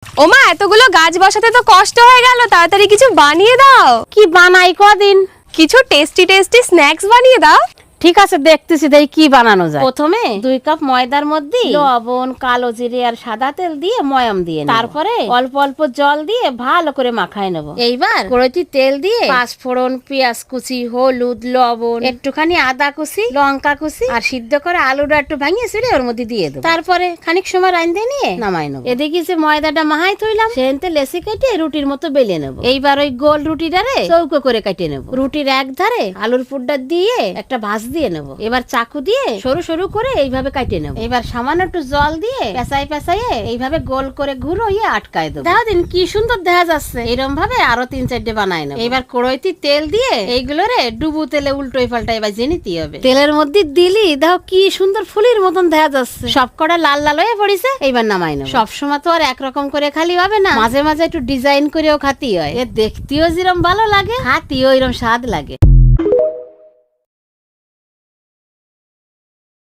ওমা এতগুলো গাছ বসাতে তো কষ্ট হয়ে গেল, তাড়াতাড়ি কিছু বানিয়ে দাও। কি বানাই কদিন? কিছু টেস্টি টেস্টি স্ন্যাক্স বানিয়ে দাও। ঠিক আছে, দেখতেছি দেই কি বানানো যায়। প্রথমে 2 কাপ ময়দার মধ্যে লবণ, কালো জিরে আর সাদা তেল দিয়ে ময়াম দিয়ে নেব। তারপরে অল্প অল্প জল দিয়ে ভালো করে মাখায় নেব। এইবার কড়াইতে তেল দিয়ে পাঁচফোড়ন, পেঁয়াজ কুচি, হলুদ, লবণ, একটুখানি আদা কুচি, লঙ্কা কুচি আর সিদ্ধ করে আলুটা একটু ভাঙিয়ে ছিঁড়ে ওর মধ্যে দিয়ে দেবো। তারপরে খানিক সময় রাইন্দে নিয়ে নামাই নেব। এদিকে যে ময়দাটা মাহাই থইলাম সেনতে লেসি কেটে রুটির মতো বেলে নেব। এইবার ওই গোল রুটিটারে চৌকো করে কেটে নেব। রুটির এক ধারে আলুর পুরটা দিয়ে একটা ভাঁজ দিয়ে নেব। এবার চাকু দিয়ে সরু সরু করে এইভাবে কাটে নেব। এবার সামান্য একটু জল দিয়ে পেঁচাই পেঁচাইয়ে এইভাবে গোল করে ঘুরোইয়ে আটকায় দেবো। দেখো দিন কি সুন্দর দেখা যাচ্ছে। এরকম ভাবে আরো 3-4টে বানাই নেব। এবার কড়াইতে তেল দিয়ে এইগুলোরে ডুবু তেলে উল্টোই পাল্টাই বাজিয়ে নিতে হবে। তেলের মধ্যে দিলি দেখো কি সুন্দর ফুলের মতন দেখা যাচ্ছে। সবকটা লাল লাল হয়ে পড়িছে। এইবার নামাই নেব। সবসময় তো আর একরকম করে খালি হবে না, মাঝে মাঝে একটু ডিজাইন করেও খাতি হয়। এ দেখতেও যেরকম ভালো লাগে, খাতিও এরকম স্বাদ লাগে।